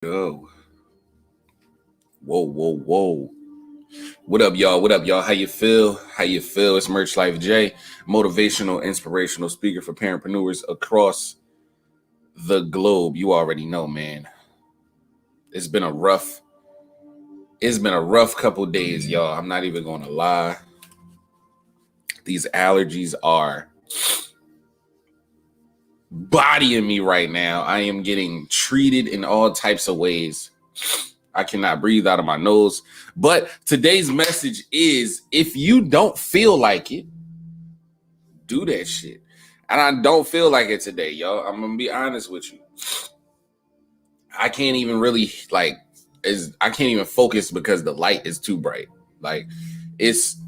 Go. Whoa. What up, y'all? What up, y'all? How you feel? How you feel? It's Merch Life J, motivational, inspirational speaker for parentpreneurs across the globe. You already know, man. It's been a rough, couple days, y'all. I'm not even gonna lie. These allergies are bodying me right now. I am getting treated in all types of ways. I cannot breathe out of my nose. But today's message is, if you don't feel like it, do that shit. And I don't feel like it today, y'all. I'm gonna be honest with you. I can't even really I can't even focus because the light is too bright. Like it's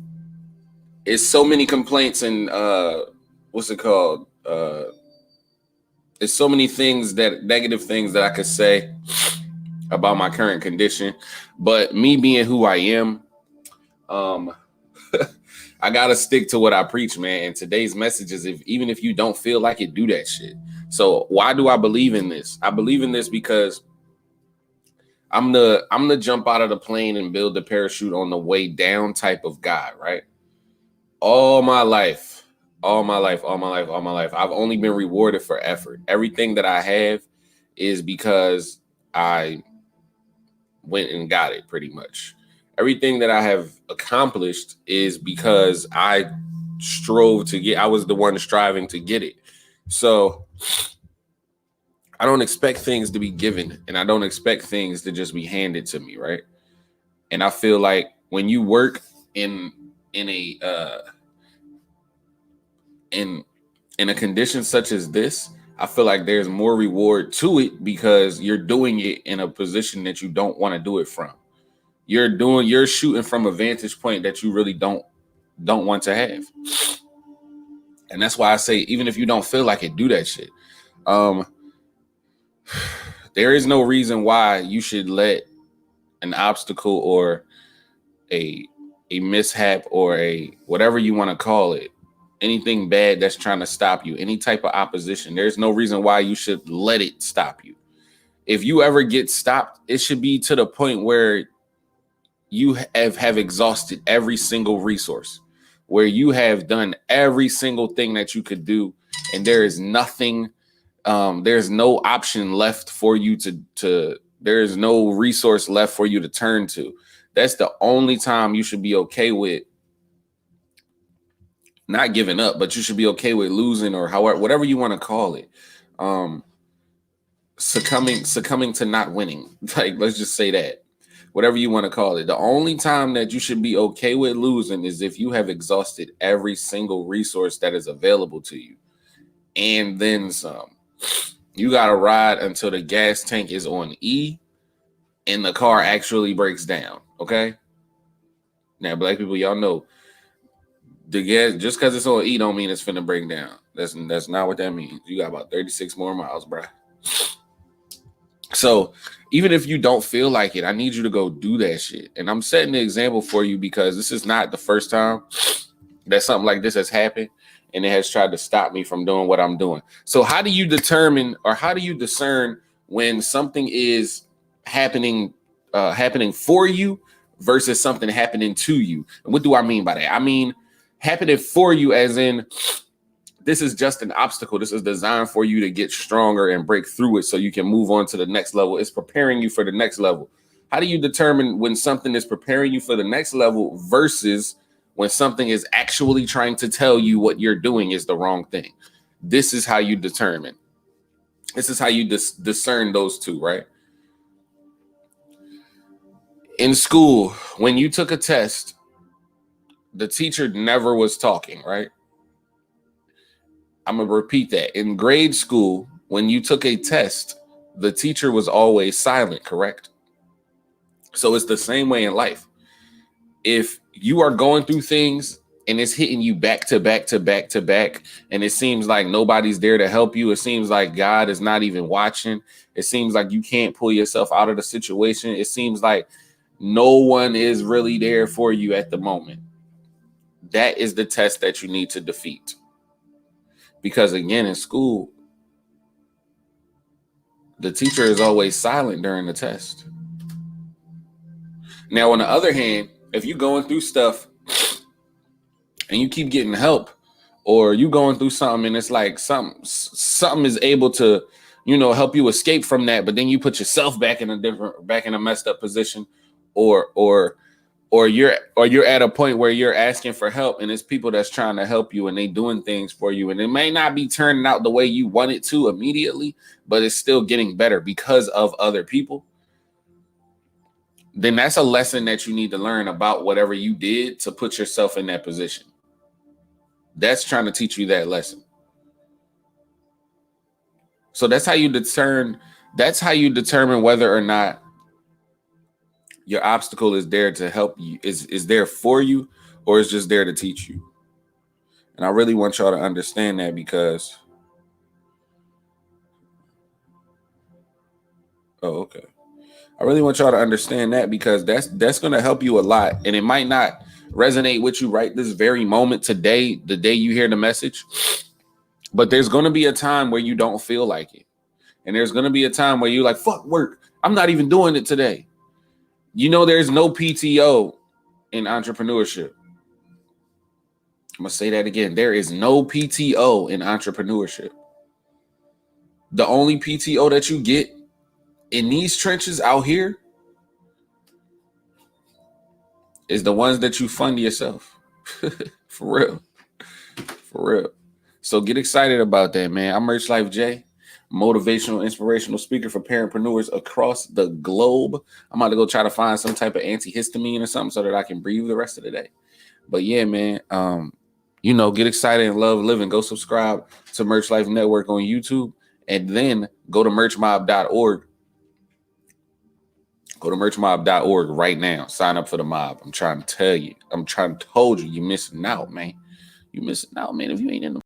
so many complaints and what's it called? It's so many things, that negative things that I could say about my current condition. But me being who I am, I gotta stick to what I preach, man. And today's message is, even if you don't feel like it, do that shit. So why do I believe in this? I believe in this because I'm the jump out of the plane and build the parachute on the way down type of guy, right? All my life, I've only been rewarded for effort. Everything that I have is because I went and got it, pretty much. Everything that I have accomplished is because I was the one striving to get it. So I don't expect things to be given, and I don't expect things to just be handed to me, right? And I feel like when you work in a in a condition such as this, I feel like there's more reward to it because you're doing it in a position that you don't want to do it from. You're shooting from a vantage point that you really don't want to have. And that's why I say, even if you don't feel like it, do that shit. There is no reason why you should let an obstacle or a mishap or a whatever you want to call it, anything bad that's trying to stop you, any type of opposition, there's no reason why you should let it stop you. If you ever get stopped, it should be to the point where you have exhausted every single resource, where you have done every single thing that you could do, and there is nothing, there's no option left for you to there is no resource left for you to turn to. That's the only time you should be okay with not giving up, but you should be okay with losing, or however, whatever you want to call it. Succumbing to not winning. Like, let's just say that. Whatever you want to call it. The only time that you should be okay with losing is if you have exhausted every single resource that is available to you. And then some. You got to ride until the gas tank is on E and the car actually breaks down. Okay? Now, black people, y'all know the gas, just because it's on E don't mean it's finna break down. That's not what that means. You got about 36 more miles, bruh. So even if you don't feel like it, I need you to go do that shit. And I'm setting the example for you because this is not the first time that something like this has happened and it has tried to stop me from doing what I'm doing. So how do you determine, or how do you discern when something is happening for you versus something happening to you? And what do I mean by that? I mean happening for you as in, this is just an obstacle. This is designed for you to get stronger and break through it so you can move on to the next level. It's preparing you for the next level. How do you determine when something is preparing you for the next level versus when something is actually trying to tell you what you're doing is the wrong thing? This is how you determine. This is how you discern those two, right? In school, when you took a test, the teacher never was talking, right? I'm going to repeat that. In grade school, when you took a test, the teacher was always silent, correct? So it's the same way in life. If you are going through things and it's hitting you back to back to back to back, and it seems like nobody's there to help you, it seems like God is not even watching, it seems like you can't pull yourself out of the situation, it seems like no one is really there for you at the moment, that is the test that you need to defeat. Because again, in school, The teacher is always silent during the test. Now, on the other hand, if you're going through stuff and you keep getting help, or you going through something and it's like something is able to, help you escape from that, but then you put yourself back in a messed up position, or you're at a point where you're asking for help and it's people that's trying to help you and they doing things for you and it may not be turning out the way you want it to immediately, but it's still getting better because of other people, then that's a lesson that you need to learn about whatever you did to put yourself in that position. That's trying to teach you that lesson. So that's how you determine whether or not your obstacle is there to help you, is there for you, or is just there to teach you. And I really want y'all to understand that, because I really want y'all to understand that, because that's going to help you a lot. And it might not resonate with you right this very moment today, the day you hear the message, but there's going to be a time where you don't feel like it. And there's going to be a time where you're like, fuck work, I'm not even doing it today. There's no PTO in entrepreneurship. I'm going to say that again. There is no PTO in entrepreneurship. The only PTO that you get in these trenches out here is the ones that you fund yourself. For real. So get excited about that, man. I'm Merch Life J, motivational, inspirational speaker for parentpreneurs across the globe. I'm about to go try to find some type of antihistamine or something so that I can breathe the rest of the day. But yeah, man, get excited and love living. Go subscribe to Merch Life Network on YouTube, and then go to merchmob.org. Go to merchmob.org right now. Sign up for the mob. I'm trying to tell you. You're missing out, man. You're missing out, man, if you ain't in the